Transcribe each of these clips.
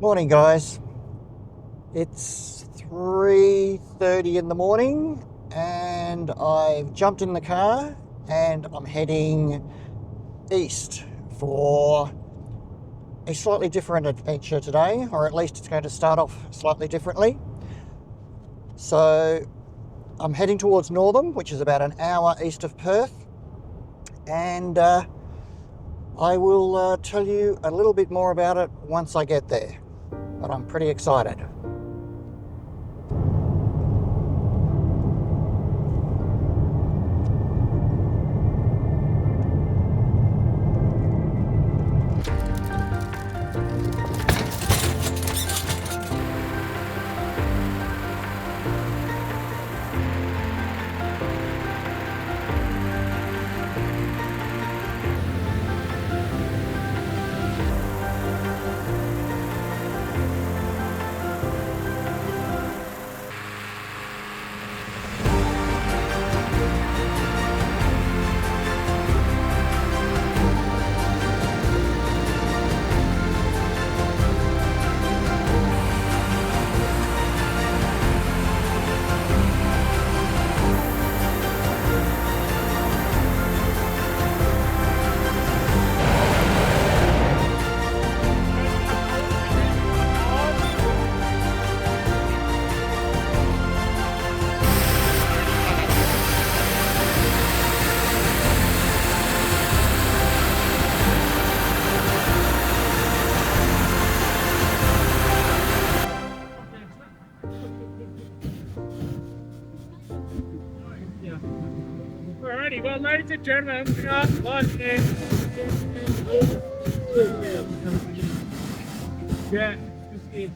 Morning, guys. It's 3:30 in the morning and I've jumped in the car and I'm heading east for a slightly different adventure today, or at least it's going to start off slightly differently. So I'm heading towards Northam, which is about an hour east of Perth, and I will tell you a little bit more about it once I get there, but I'm pretty excited. Alrighty, well, ladies and gentlemen, we are launching. Yeah, just it.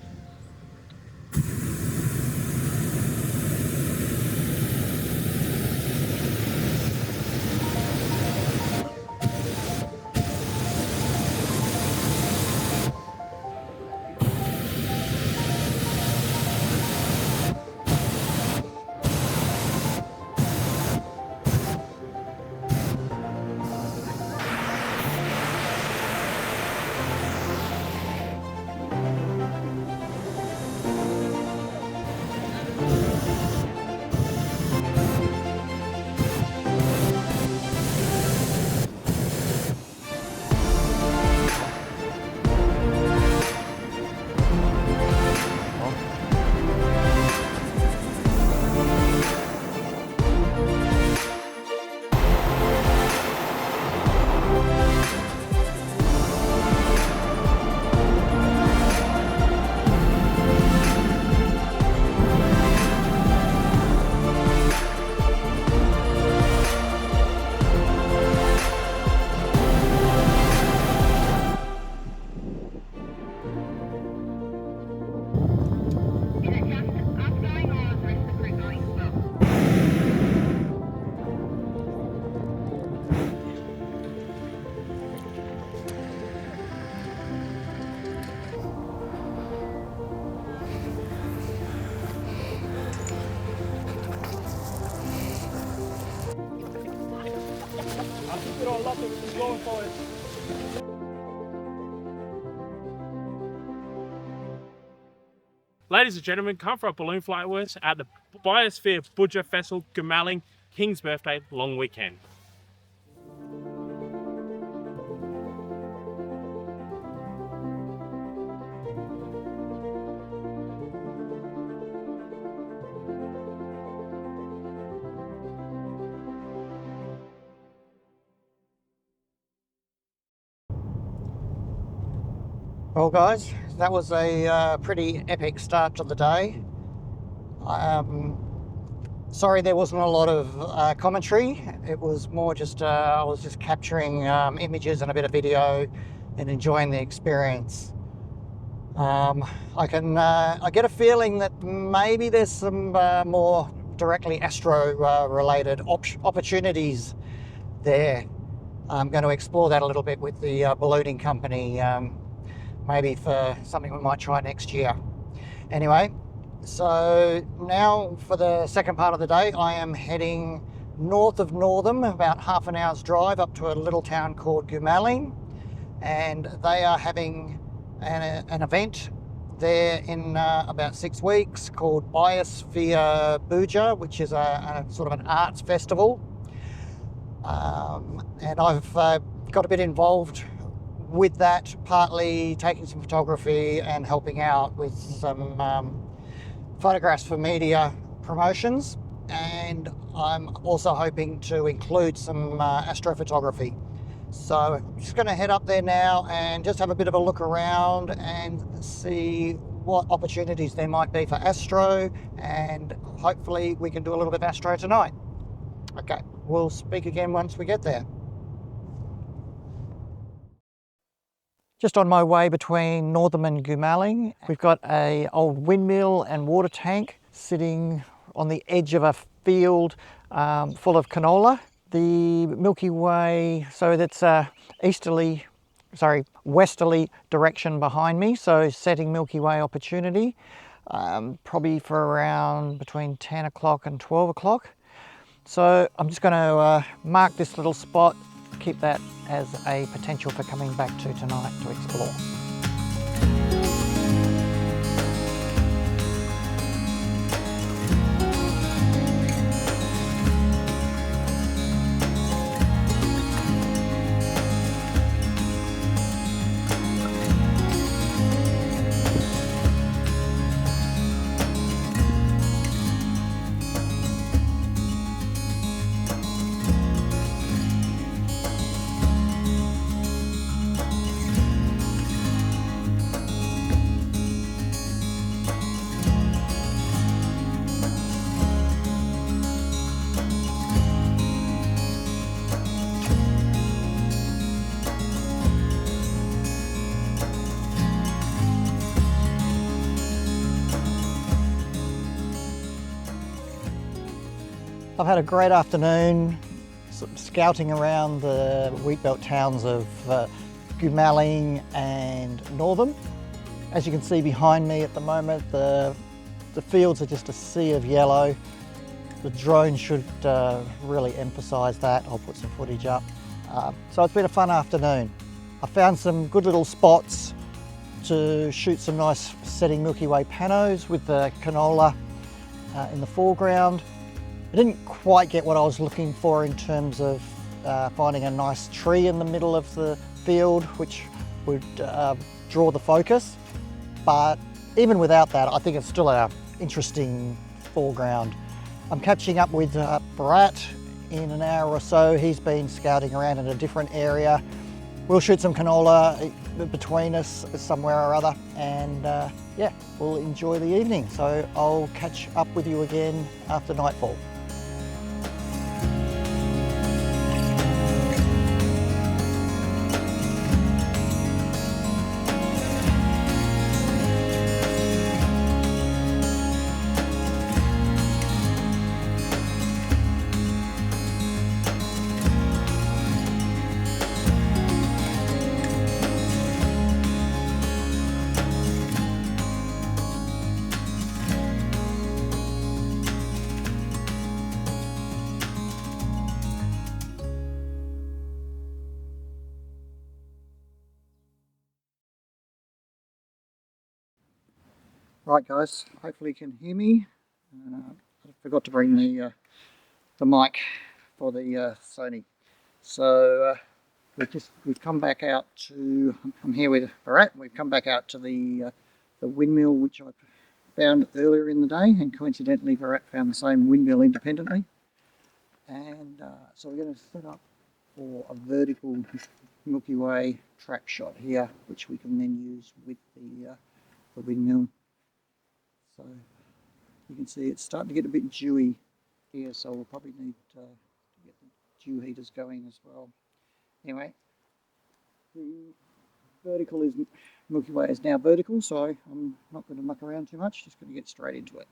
I'll keep it all up and we're going for it. Ladies and gentlemen, come for a balloon flight with us at the Biosphere Boodja Festival, Goomalling, King's Birthday long weekend. Well, guys, that was a pretty epic start to the day. Sorry there wasn't a lot of commentary. It was more just I was just capturing images and a bit of video and enjoying the experience. I get a feeling that maybe there's some more directly astro related opportunities there. I'm going to explore that a little bit with the ballooning company. Maybe for something we might try next year. Anyway, so now for the second part of the day, I am heading north of Northam, about half an hour's drive up to a little town called Goomalling, and they are having an event there in about 6 weeks called Biosphere Boodja, which is a sort of an arts festival. And I've got a bit involved with that, partly taking some photography and helping out with some photographs for media promotions. And I'm also hoping to include some astrophotography. So I'm just going to head up there now and just have a bit of a look around and see what opportunities there might be for astro, and hopefully we can do a little bit of astro tonight. Okay, we'll speak again once we get there. Just on my way between Northam and Goomalling, we've got an old windmill and water tank sitting on the edge of a field full of canola. The Milky Way, so that's westerly direction behind me, so setting Milky Way opportunity, probably for around between 10 o'clock and 12 o'clock. So I'm just going to mark this little spot, keep that as a potential for coming back to tonight to explore. I've had a great afternoon scouting around the wheatbelt towns of Goomalling and Northam. As you can see behind me at the moment, the fields are just a sea of yellow. The drone should really emphasise that. I'll put some footage up. So it's been a fun afternoon. I found some good little spots to shoot some nice setting Milky Way panos with the canola in the foreground. I didn't quite get what I was looking for in terms of finding a nice tree in the middle of the field which would draw the focus, but even without that I think it's still an interesting foreground. I'm catching up with Bharat in an hour or so. He's been scouting around in a different area. We'll shoot some canola between us somewhere or other, and yeah, we'll enjoy the evening. So I'll catch up with you again after nightfall. Right guys, hopefully you can hear me. I forgot to bring the mic for the Sony. So we've come back out to, I'm here with Bharat. We've come back out to the windmill which I found earlier in the day, and coincidentally Bharat found the same windmill independently. And so we're going to set up for a vertical Milky Way track shot here, which we can then use with the windmill. So you can see it's starting to get a bit dewy here, so we'll probably need to get the dew heaters going as well. Anyway, the vertical is, Milky Way is now vertical, so I'm not going to muck around too much, just going to get straight into it.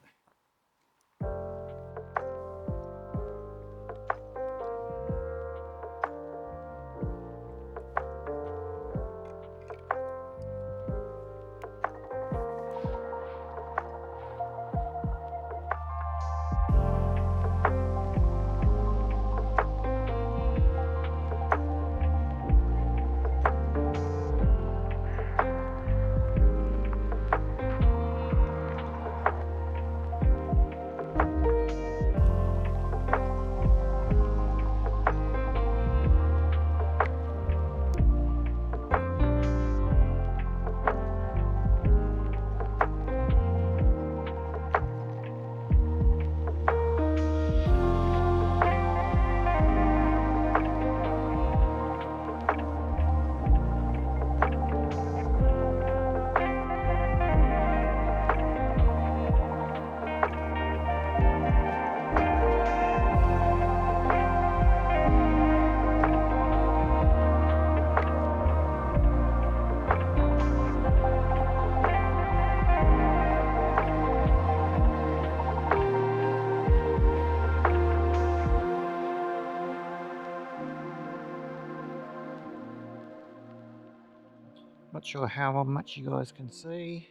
Not sure how much you guys can see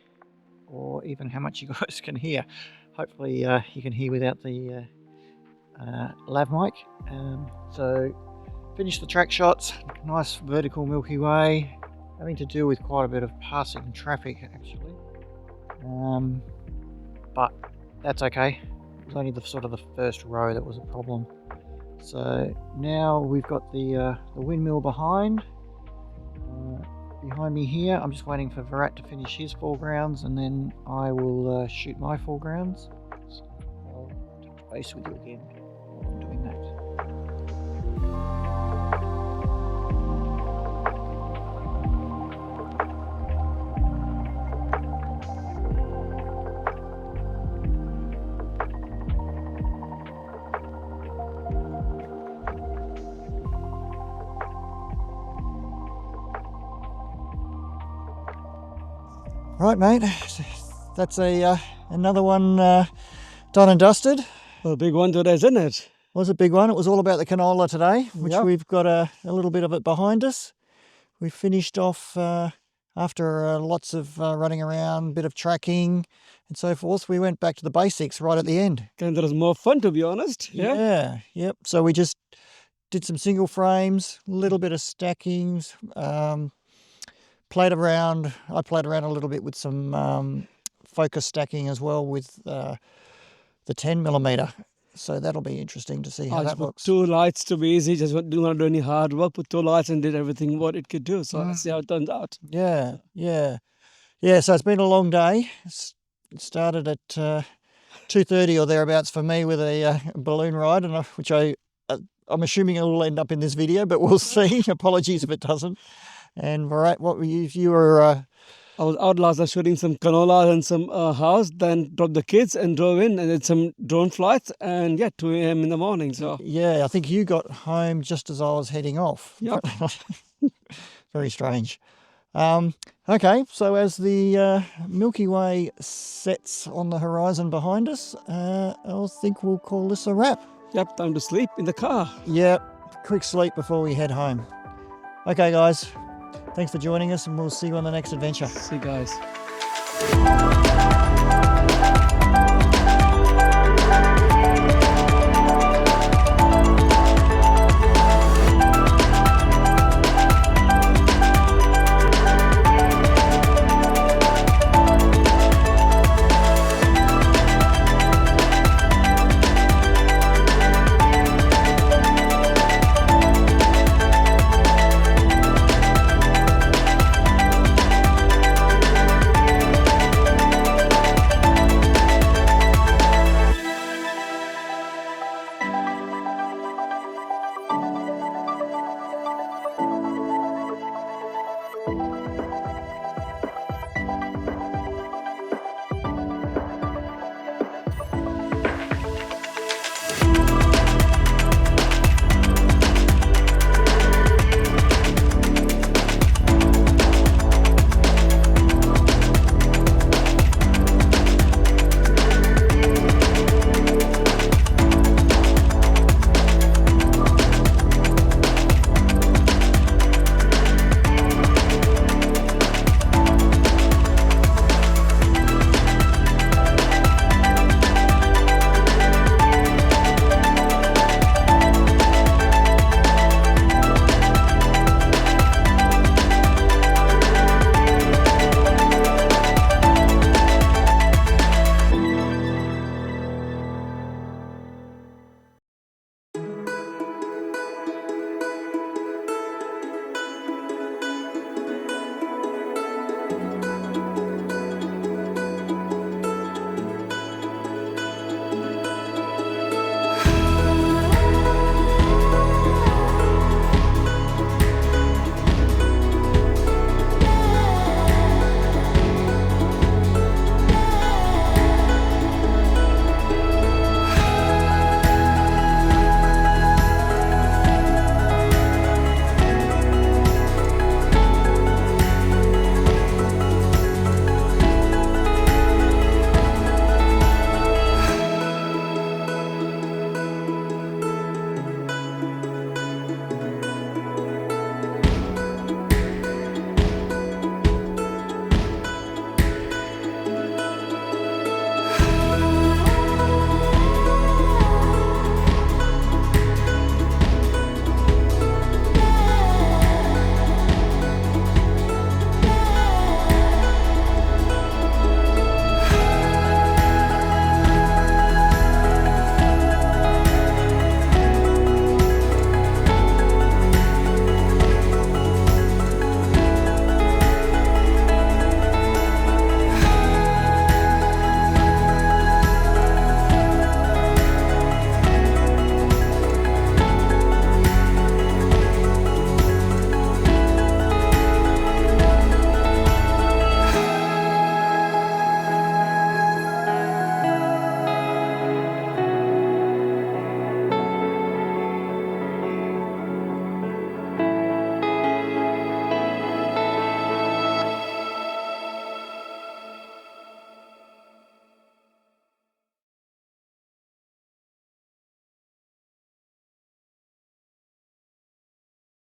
or even how much you guys can hear. Hopefully you can hear without the lav mic. So finished the track shots, nice vertical Milky Way, having to deal with quite a bit of passing traffic actually. But that's okay. It was only the first row that was a problem. So now we've got the windmill behind me here. I'm just waiting for Virat to finish his foregrounds and then I will shoot my foregrounds. So I'll touch base with you again while I'm doing that. Right, mate, that's another one done and dusted. A big one today, isn't it? Was a big one. It was all about the canola today, which we've got a little bit of it behind us. We finished off after lots of running around, bit of tracking and so forth. We went back to the basics right at the end. And there was more fun, to be honest. Yep. So we just did some single frames, a little bit of stackings, I played around a little bit with some focus stacking as well with the 10mm. So that'll be interesting to see how that looks. 2 lights to be easy. Just do not do any hard work. Put 2 lights and did everything what it could do. So let's see how it turns out. Yeah. So it's been a long day. It started at 2:30 or thereabouts for me with a balloon ride, which I'm assuming it will end up in this video, but we'll see. Apologies if it doesn't. And Virat, what were you were? I was out last night shooting some canola and some house, then dropped the kids and drove in and did some drone flights and 2 a.m. in the morning. So yeah, I think you got home just as I was heading off. Yep. Very strange. Okay, so as the Milky Way sets on the horizon behind us, I think we'll call this a wrap. Yep, time to sleep in the car. Yep, quick sleep before we head home. Okay, guys. Thanks for joining us and we'll see you on the next adventure. See you guys.